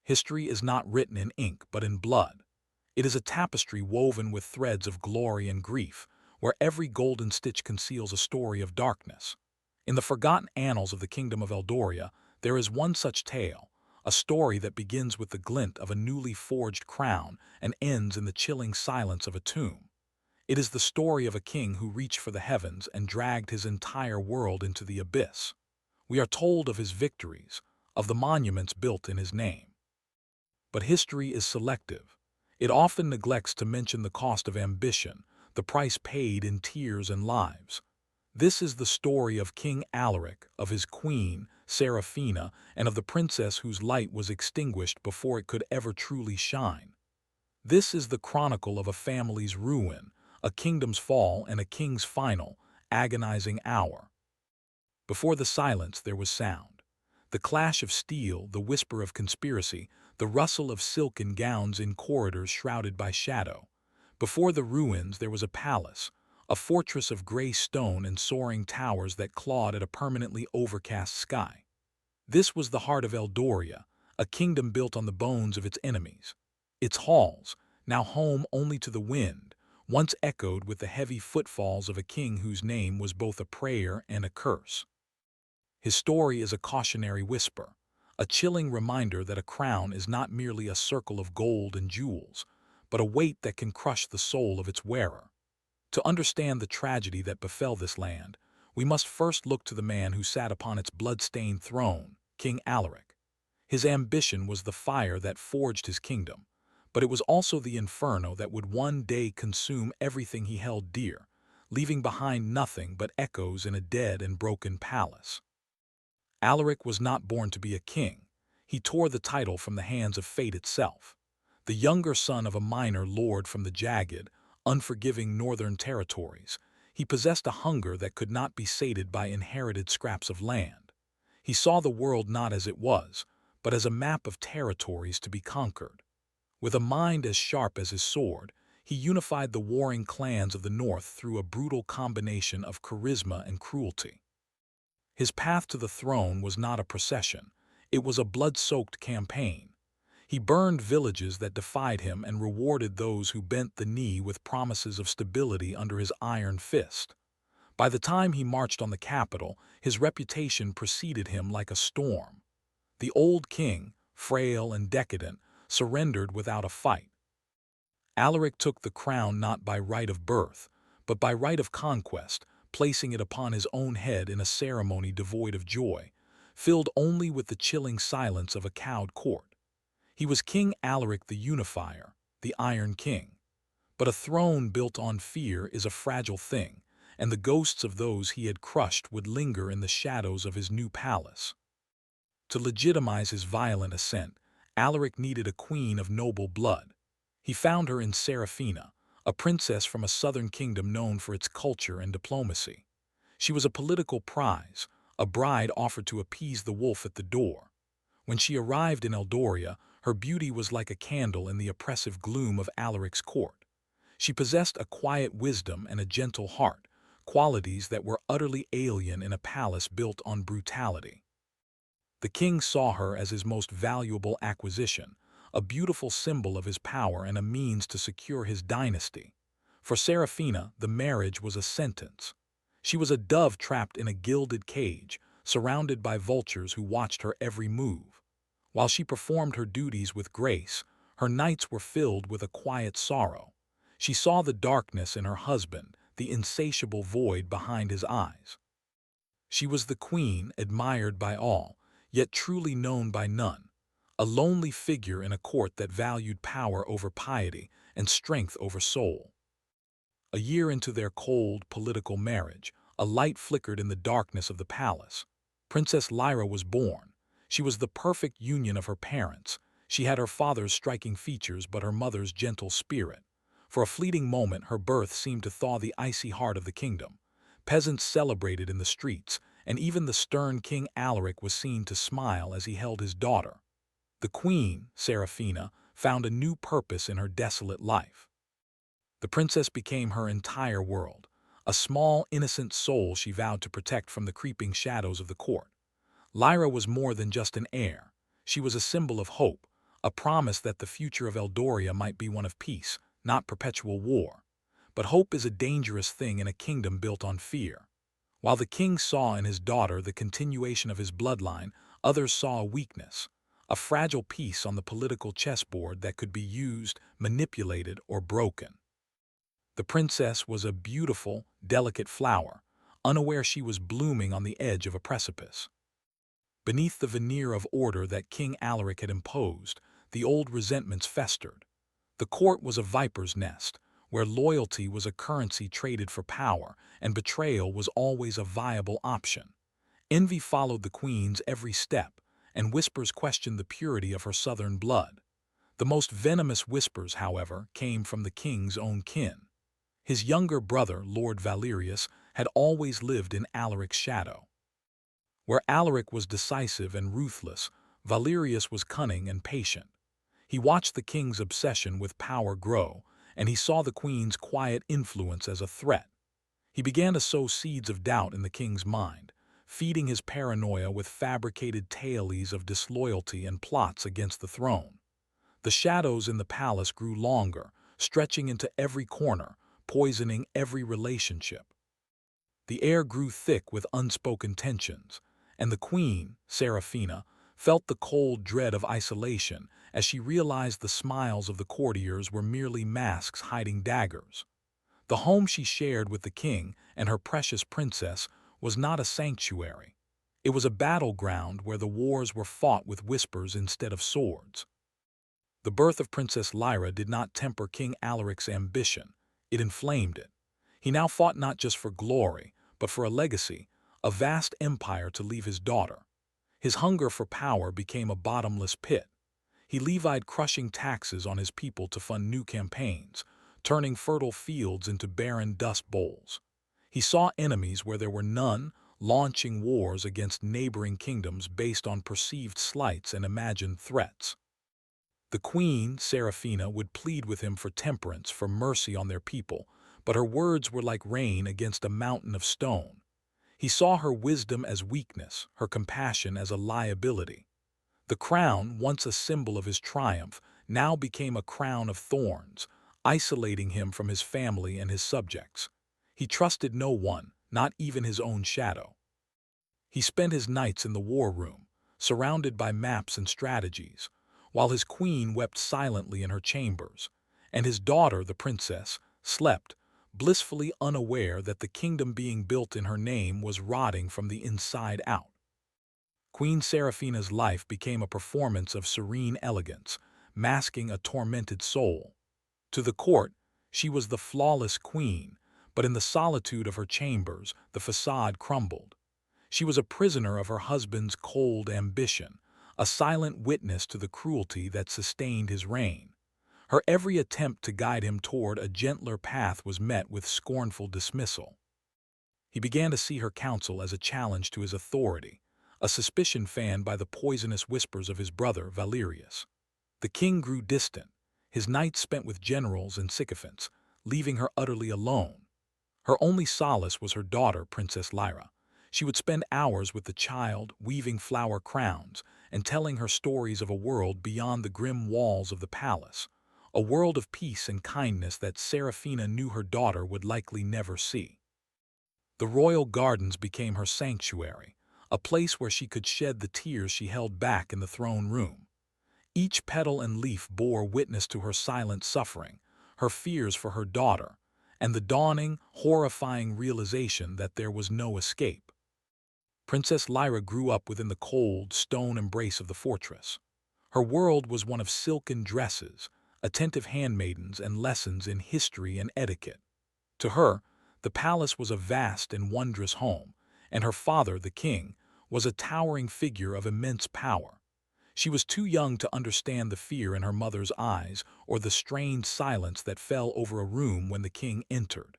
History is not written in ink but in blood. It is a tapestry woven with threads of glory and grief, where every golden stitch conceals a story of darkness. In the forgotten annals of the kingdom of Eldoria, there is one such tale, a story that begins with the glint of a newly forged crown and ends in the chilling silence of a tomb. It is the story of a king who reached for the heavens and dragged his entire world into the abyss. We are told of his victories, of the monuments built in his name. But history is selective. It often neglects to mention the cost of ambition, the price paid in tears and lives. This is the story of King Alaric, of his queen, Seraphina, and of the princess whose light was extinguished before it could ever truly shine. This is the chronicle of a family's ruin, a kingdom's fall, and a king's final, agonizing hour. Before the silence there was sound. The clash of steel, the whisper of conspiracy, the rustle of silken gowns in corridors shrouded by shadow. Before the ruins there was a palace, a fortress of gray stone and soaring towers that clawed at a permanently overcast sky. This was the heart of Eldoria, a kingdom built on the bones of its enemies. Its halls, now home only to the wind, once echoed with the heavy footfalls of a king whose name was both a prayer and a curse. His story is a cautionary whisper, a chilling reminder that a crown is not merely a circle of gold and jewels, but a weight that can crush the soul of its wearer. To understand the tragedy that befell this land, we must first look to the man who sat upon its blood-stained throne, King Alaric. His ambition was the fire that forged his kingdom, but it was also the inferno that would one day consume everything he held dear, leaving behind nothing but echoes in a dead and broken palace. Alaric was not born to be a king. He tore the title from the hands of fate itself. The younger son of a minor lord from the jagged, unforgiving northern territories, he possessed a hunger that could not be sated by inherited scraps of land. He saw the world not as it was, but as a map of territories to be conquered. With a mind as sharp as his sword, he unified the warring clans of the north through a brutal combination of charisma and cruelty. His path to the throne was not a procession, it was a blood-soaked campaign. He burned villages that defied him and rewarded those who bent the knee with promises of stability under his iron fist. By the time he marched on the capital, his reputation preceded him like a storm. The old king, frail and decadent, surrendered without a fight. Alaric took the crown not by right of birth, but by right of conquest, placing it upon his own head in a ceremony devoid of joy, filled only with the chilling silence of a cowed court. He was King Alaric the Unifier, the Iron King. But a throne built on fear is a fragile thing, and the ghosts of those he had crushed would linger in the shadows of his new palace. To legitimize his violent ascent, Alaric needed a queen of noble blood. He found her in Seraphina, a princess from a southern kingdom known for its culture and diplomacy. She was a political prize, a bride offered to appease the wolf at the door. When she arrived in Eldoria, her beauty was like a candle in the oppressive gloom of Alaric's court. She possessed a quiet wisdom and a gentle heart, qualities that were utterly alien in a palace built on brutality. The king saw her as his most valuable acquisition, a beautiful symbol of his power and a means to secure his dynasty. For Seraphina, the marriage was a sentence. She was a dove trapped in a gilded cage, surrounded by vultures who watched her every move. While she performed her duties with grace, her nights were filled with a quiet sorrow. She saw the darkness in her husband, the insatiable void behind his eyes. She was the queen, admired by all, yet truly known by none, a lonely figure in a court that valued power over piety and strength over soul. A year into their cold, political marriage, a light flickered in the darkness of the palace. Princess Lyra was born. She was the perfect union of her parents. She had her father's striking features but her mother's gentle spirit. For a fleeting moment, her birth seemed to thaw the icy heart of the kingdom. Peasants celebrated in the streets, and even the stern King Alaric was seen to smile as he held his daughter. The queen, Seraphina, found a new purpose in her desolate life. The princess became her entire world, a small, innocent soul she vowed to protect from the creeping shadows of the court. Lyra was more than just an heir. She was a symbol of hope, a promise that the future of Eldoria might be one of peace, not perpetual war. But hope is a dangerous thing in a kingdom built on fear. While the king saw in his daughter the continuation of his bloodline, others saw a weakness, a fragile piece on the political chessboard that could be used, manipulated, or broken. The princess was a beautiful, delicate flower, unaware she was blooming on the edge of a precipice. Beneath the veneer of order that King Alaric had imposed, the old resentments festered. The court was a viper's nest, where loyalty was a currency traded for power, and betrayal was always a viable option. Envy followed the queen's every step, and whispers questioned the purity of her southern blood. The most venomous whispers, however, came from the king's own kin. His younger brother, Lord Valerius, had always lived in Alaric's shadow. Where Alaric was decisive and ruthless, Valerius was cunning and patient. He watched the king's obsession with power grow, and he saw the queen's quiet influence as a threat. He began to sow seeds of doubt in the king's mind, feeding his paranoia with fabricated tales of disloyalty and plots against the throne. The shadows in the palace grew longer, stretching into every corner, poisoning every relationship. The air grew thick with unspoken tensions, and the queen, Seraphina, felt the cold dread of isolation as she realized the smiles of the courtiers were merely masks hiding daggers. The home she shared with the king and her precious princess was not a sanctuary. It was a battleground where the wars were fought with whispers instead of swords. The birth of Princess Lyra did not temper King Alaric's ambition, it inflamed it. He now fought not just for glory, but for a legacy, a vast empire to leave his daughter. His hunger for power became a bottomless pit. He levied crushing taxes on his people to fund new campaigns, turning fertile fields into barren dust bowls. He saw enemies where there were none, launching wars against neighboring kingdoms based on perceived slights and imagined threats. The queen, Seraphina, would plead with him for temperance, for mercy on their people, but her words were like rain against a mountain of stone. He saw her wisdom as weakness, her compassion as a liability. The crown, once a symbol of his triumph, now became a crown of thorns, isolating him from his family and his subjects. He trusted no one, not even his own shadow. He spent his nights in the war room, surrounded by maps and strategies, while his queen wept silently in her chambers, and his daughter, the princess, slept, blissfully unaware that the kingdom being built in her name was rotting from the inside out. Queen Seraphina's life became a performance of serene elegance, masking a tormented soul. To the court, she was the flawless queen, but in the solitude of her chambers, the facade crumbled. She was a prisoner of her husband's cold ambition, a silent witness to the cruelty that sustained his reign. Her every attempt to guide him toward a gentler path was met with scornful dismissal. He began to see her counsel as a challenge to his authority, a suspicion fanned by the poisonous whispers of his brother Valerius. The king grew distant, his nights spent with generals and sycophants, leaving her utterly alone. Her only solace was her daughter, Princess Lyra. She would spend hours with the child, weaving flower crowns, and telling her stories of a world beyond the grim walls of the palace, a world of peace and kindness that Seraphina knew her daughter would likely never see. The royal gardens became her sanctuary, a place where she could shed the tears she held back in the throne room. Each petal and leaf bore witness to her silent suffering, her fears for her daughter, and the dawning, horrifying realization that there was no escape. Princess Lyra grew up within the cold, stone embrace of the fortress. Her world was one of silken dresses, attentive handmaidens, and lessons in history and etiquette. To her, the palace was a vast and wondrous home, and her father, the king, was a towering figure of immense power. She was too young to understand the fear in her mother's eyes or the strained silence that fell over a room when the king entered.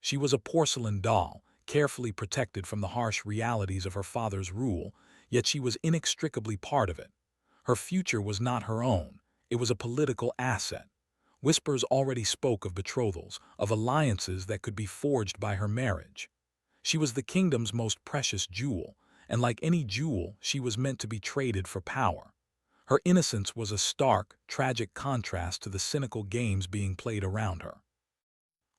She was a porcelain doll, carefully protected from the harsh realities of her father's rule, yet she was inextricably part of it. Her future was not her own, it was a political asset. Whispers already spoke of betrothals, of alliances that could be forged by her marriage. She was the kingdom's most precious jewel, and like any jewel, she was meant to be traded for power. Her innocence was a stark, tragic contrast to the cynical games being played around her.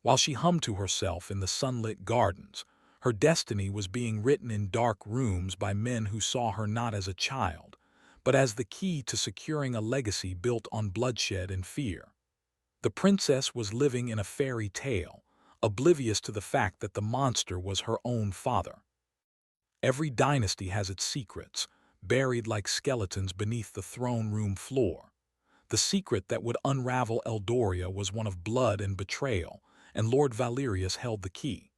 While she hummed to herself in the sunlit gardens, her destiny was being written in dark rooms by men who saw her not as a child, but as the key to securing a legacy built on bloodshed and fear. The princess was living in a fairy tale, oblivious to the fact that the monster was her own father. Every dynasty has its secrets, buried like skeletons beneath the throne room floor. The secret that would unravel Eldoria was one of blood and betrayal, and Lord Valerius held the key.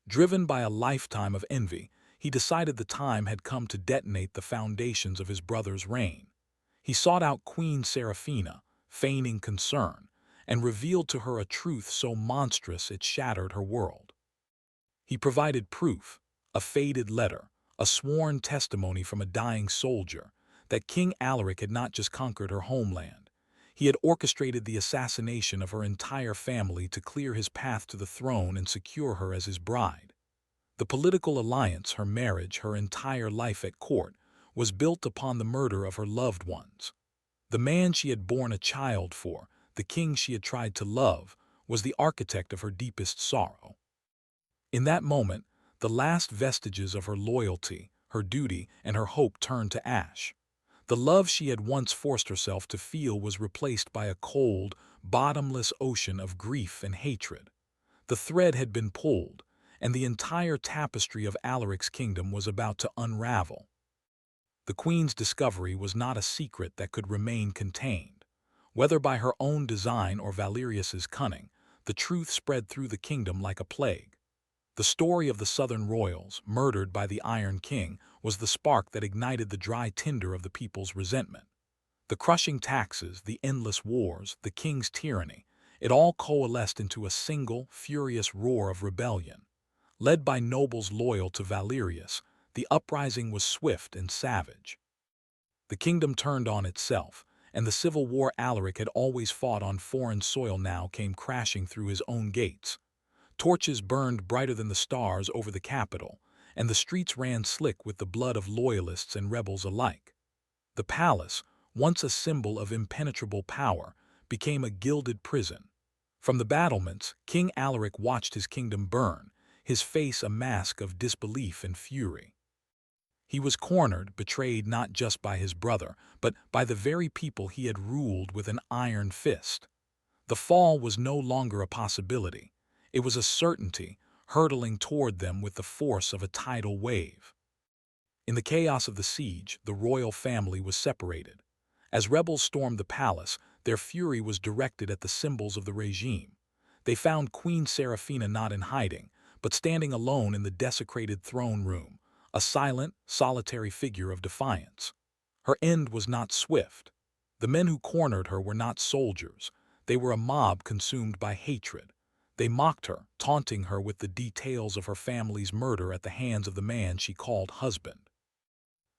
Driven by a lifetime of envy, he decided the time had come to detonate the foundations of his brother's reign. He sought out Queen Seraphina, feigning concern, and revealed to her a truth so monstrous it shattered her world. He provided proof, a faded letter, a sworn testimony from a dying soldier, that King Alaric had not just conquered her homeland. He had orchestrated the assassination of her entire family to clear his path to the throne and secure her as his bride. The political alliance, her marriage, her entire life at court, was built upon the murder of her loved ones. The man she had borne a child for, the king she had tried to love, was the architect of her deepest sorrow. In that moment, the last vestiges of her loyalty, her duty, and her hope turned to ash. The love she had once forced herself to feel was replaced by a cold, bottomless ocean of grief and hatred. The thread had been pulled, and the entire tapestry of Alaric's kingdom was about to unravel. The queen's discovery was not a secret that could remain contained. Whether by her own design or Valerius's cunning, the truth spread through the kingdom like a plague. The story of the southern royals, murdered by the Iron King, was the spark that ignited the dry tinder of the people's resentment. The crushing taxes, the endless wars, the king's tyranny, it all coalesced into a single, furious roar of rebellion. Led by nobles loyal to Valerius, the uprising was swift and savage. The kingdom turned on itself, and the civil war Alaric had always fought on foreign soil now came crashing through his own gates. Torches burned brighter than the stars over the capital, and the streets ran slick with the blood of loyalists and rebels alike. The palace, once a symbol of impenetrable power, became a gilded prison. From the battlements, King Alaric watched his kingdom burn, his face a mask of disbelief and fury. He was cornered, betrayed not just by his brother, but by the very people he had ruled with an iron fist. The fall was no longer a possibility. It was a certainty, hurtling toward them with the force of a tidal wave. In the chaos of the siege, the royal family was separated. As rebels stormed the palace, their fury was directed at the symbols of the regime. They found Queen Seraphina not in hiding, but standing alone in the desecrated throne room, a silent, solitary figure of defiance. Her end was not swift. The men who cornered her were not soldiers. They were a mob consumed by hatred. They mocked her, taunting her with the details of her family's murder at the hands of the man she called husband.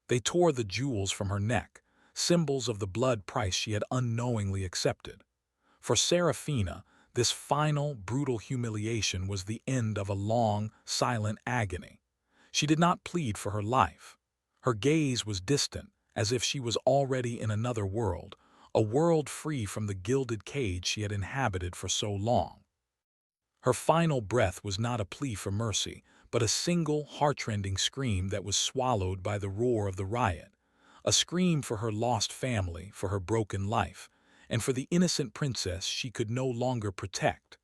They tore the jewels from her neck, symbols of the blood price she had unknowingly accepted. For Seraphina, this final, brutal humiliation was the end of a long, silent agony. She did not plead for her life. Her gaze was distant, as if she was already in another world, a world free from the gilded cage she had inhabited for so long. Her final breath was not a plea for mercy, but a single, heartrending scream that was swallowed by the roar of the riot. A scream for her lost family, for her broken life, and for the innocent princess she could no longer protect.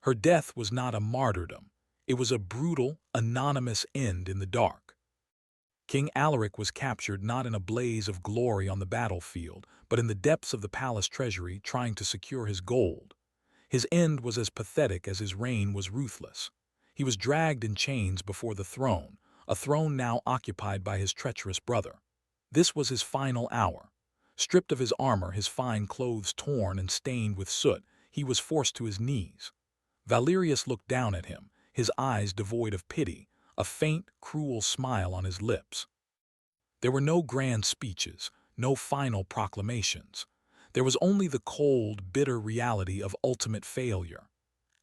Her death was not a martyrdom. It was a brutal, anonymous end in the dark. King Alaric was captured not in a blaze of glory on the battlefield, but in the depths of the palace treasury trying to secure his gold. His end was as pathetic as his reign was ruthless. He was dragged in chains before the throne, a throne now occupied by his treacherous brother. This was his final hour. Stripped of his armor, his fine clothes torn and stained with soot, he was forced to his knees. Valerius looked down at him, his eyes devoid of pity, a faint, cruel smile on his lips. There were no grand speeches, no final proclamations. There was only the cold, bitter reality of ultimate failure.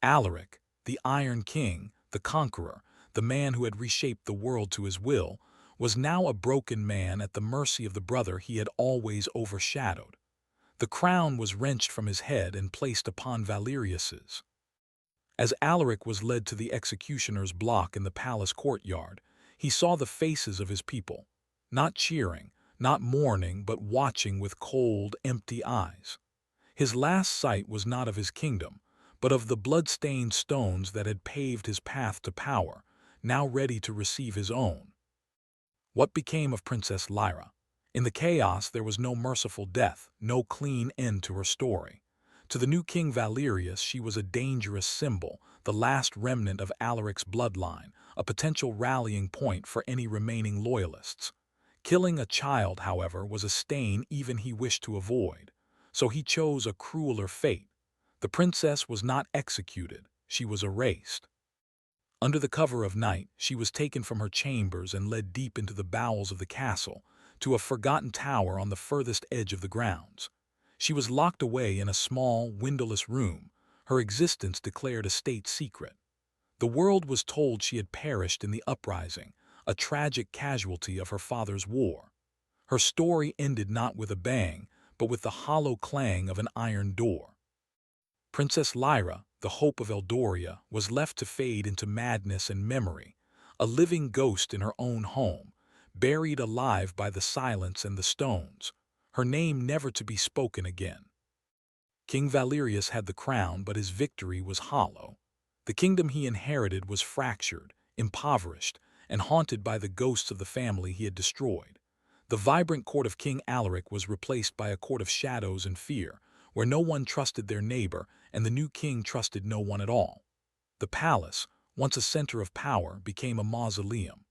Alaric, the Iron King, the conqueror, the man who had reshaped the world to his will, was now a broken man at the mercy of the brother he had always overshadowed. The crown was wrenched from his head and placed upon Valerius's. As Alaric was led to the executioner's block in the palace courtyard, he saw the faces of his people, not cheering, not mourning, but watching with cold, empty eyes. His last sight was not of his kingdom, but of the blood-stained stones that had paved his path to power, now ready to receive his own. What became of Princess Lyra? In the chaos there was no merciful death, no clean end to her story. To the new King Valerius she was a dangerous symbol, the last remnant of Alaric's bloodline, a potential rallying point for any remaining loyalists. Killing a child, however, was a stain even he wished to avoid, so he chose a crueler fate. The princess was not executed, she was erased. Under the cover of night, she was taken from her chambers and led deep into the bowels of the castle, to a forgotten tower on the furthest edge of the grounds. She was locked away in a small, windowless room, her existence declared a state secret. The world was told she had perished in the uprising, a tragic casualty of her father's war. Her story ended not with a bang, but with the hollow clang of an iron door. Princess Lyra, the hope of Eldoria, was left to fade into madness and memory, a living ghost in her own home, buried alive by the silence and the stones, her name never to be spoken again. King Valerius had the crown, but his victory was hollow. The kingdom he inherited was fractured, impoverished, and haunted by the ghosts of the family he had destroyed. The vibrant court of King Alaric was replaced by a court of shadows and fear, where no one trusted their neighbor and the new king trusted no one at all. The palace, once a center of power, became a mausoleum.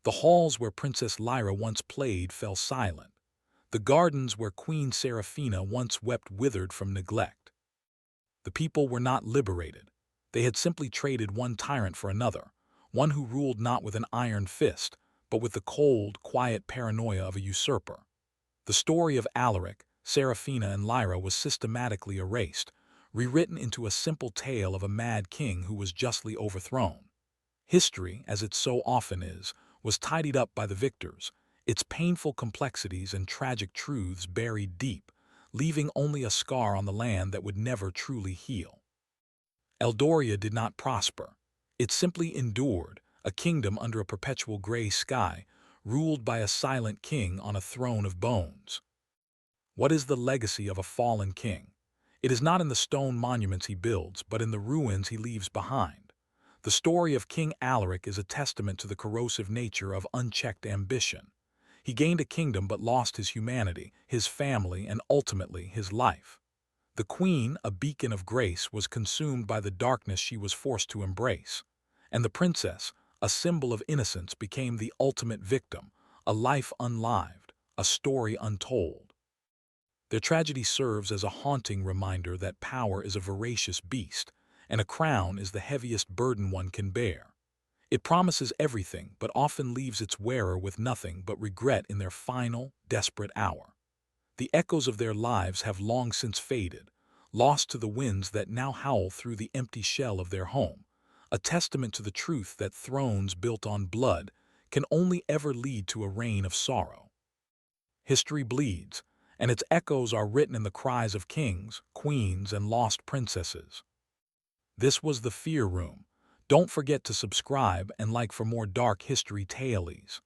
The halls where Princess Lyra once played fell silent. The gardens where Queen Seraphina once wept withered from neglect. The people were not liberated. They had simply traded one tyrant for another, one who ruled not with an iron fist, but with the cold, quiet paranoia of a usurper. The story of Alaric, Seraphina, and Lyra was systematically erased, rewritten into a simple tale of a mad king who was justly overthrown. History, as it so often is, was tidied up by the victors, its painful complexities and tragic truths buried deep, leaving only a scar on the land that would never truly heal. Eldoria did not prosper. It simply endured, a kingdom under a perpetual gray sky, ruled by a silent king on a throne of bones. What is the legacy of a fallen king? It is not in the stone monuments he builds, but in the ruins he leaves behind. The story of King Alaric is a testament to the corrosive nature of unchecked ambition. He gained a kingdom but lost his humanity, his family, and ultimately his life. The queen, a beacon of grace, was consumed by the darkness she was forced to embrace. And the princess, a symbol of innocence, became the ultimate victim, a life unlived, a story untold. Their tragedy serves as a haunting reminder that power is a voracious beast, and a crown is the heaviest burden one can bear. It promises everything, but often leaves its wearer with nothing but regret in their final, desperate hour. The echoes of their lives have long since faded, lost to the winds that now howl through the empty shell of their home, a testament to the truth that thrones built on blood can only ever lead to a reign of sorrow. History bleeds, and its echoes are written in the cries of kings, queens, and lost princesses. This was the Fear Room. Don't forget to subscribe and like for more dark history tales.